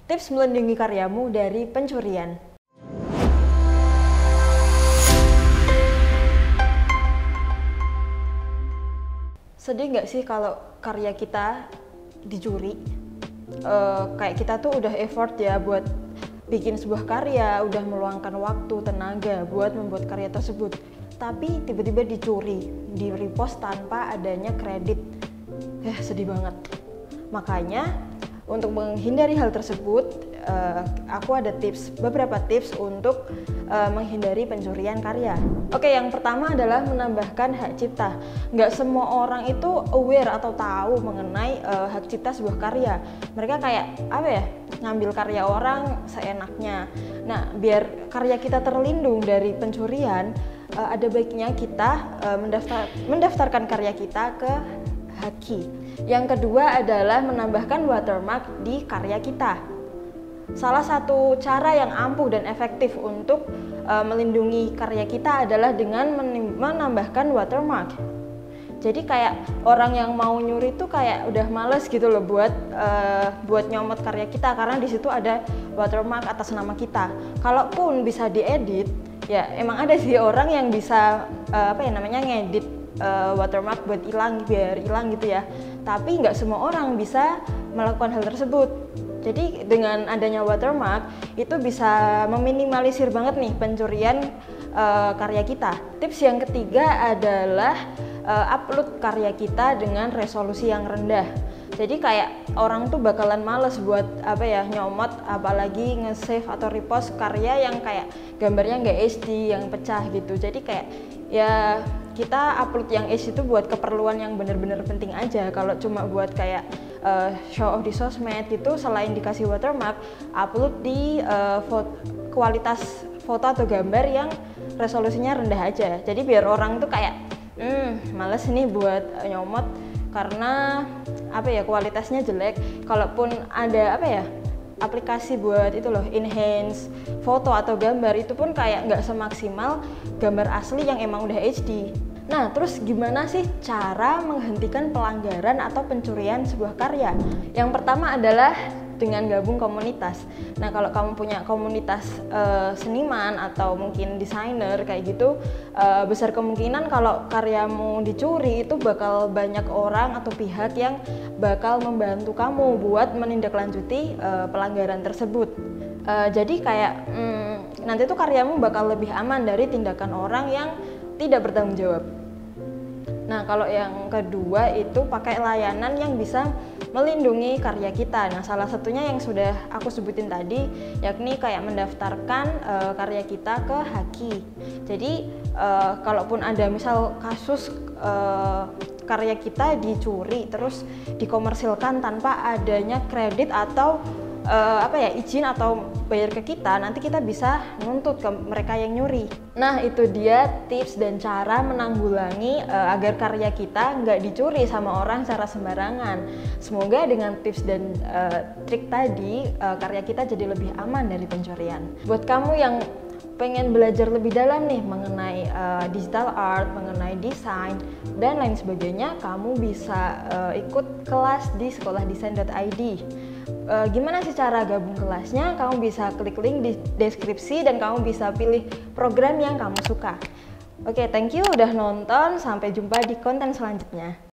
Tips melindungi karyamu dari pencurian. Sedih nggak sih kalau karya kita dicuri? Kayak kita tuh udah effort ya buat bikin sebuah karya, udah meluangkan waktu, tenaga buat membuat karya tersebut, tapi tiba-tiba dicuri, di repost tanpa adanya kredit. Sedih banget. Makanya untuk menghindari hal tersebut, aku ada beberapa tips untuk menghindari pencurian karya. Oke, yang pertama adalah menambahkan hak cipta. Nggak semua orang itu aware atau tahu mengenai hak cipta sebuah karya. Mereka kayak ngambil karya orang seenaknya. Nah, biar karya kita terlindung dari pencurian, ada baiknya kita mendaftarkan karya kita ke Haki. Yang kedua adalah menambahkan watermark di karya kita. Salah satu cara yang ampuh dan efektif untuk melindungi karya kita adalah dengan menambahkan watermark. Jadi kayak orang yang mau nyuri tuh kayak udah males gitu loh buat nyomot karya kita, karena di situ ada watermark atas nama kita. Kalaupun bisa diedit, ya emang ada sih orang yang bisa ngedit watermark buat biar hilang gitu ya. Tapi nggak semua orang bisa melakukan hal tersebut. Jadi dengan adanya watermark itu bisa meminimalisir banget nih pencurian karya kita. Tips yang ketiga adalah upload karya kita dengan resolusi yang rendah. Jadi kayak orang tuh bakalan males buat nyomot, apalagi nge-save atau repost karya yang kayak gambarnya nggak HD, yang pecah gitu. Jadi kayak ya kita upload yang HD itu buat keperluan yang bener-bener penting aja. Kalau cuma buat kayak show off di sosmed itu, selain dikasih watermark, upload di kualitas foto atau gambar yang resolusinya rendah aja. Jadi biar orang tuh kayak males nih buat nyomot karena kualitasnya jelek. Kalaupun ada aplikasi buat itu loh, enhance foto atau gambar, itu pun kayak nggak semaksimal gambar asli yang emang udah HD. Nah, terus gimana sih cara menghentikan pelanggaran atau pencurian sebuah karya? Yang pertama adalah dengan gabung komunitas. Nah, kalau kamu punya komunitas seniman atau mungkin desainer kayak gitu, besar kemungkinan kalau karyamu dicuri itu bakal banyak orang atau pihak yang bakal membantu kamu buat menindaklanjuti pelanggaran tersebut. Jadi kayak nanti tuh karyamu bakal lebih aman dari tindakan orang yang tidak bertanggung jawab. Nah, kalau yang kedua itu pakai layanan yang bisa melindungi karya kita. Nah, salah satunya yang sudah aku sebutin tadi, yakni kayak mendaftarkan karya kita ke Haki. Jadi kalaupun ada misal kasus karya kita dicuri terus dikomersilkan tanpa adanya kredit atau izin atau bayar ke kita, nanti kita bisa nuntut ke mereka yang nyuri. Nah, itu dia tips dan cara menanggulangi agar karya kita nggak dicuri sama orang secara sembarangan. Semoga dengan tips dan trik tadi karya kita jadi lebih aman dari pencurian. Buat kamu yang pengen belajar lebih dalam nih mengenai digital art, mengenai desain dan lain sebagainya, kamu bisa ikut kelas di sekolahdesain.id. Gimana sih cara gabung kelasnya? Kamu bisa klik link di deskripsi dan kamu bisa pilih program yang kamu suka. Oke, thank you udah nonton. Sampai jumpa di konten selanjutnya.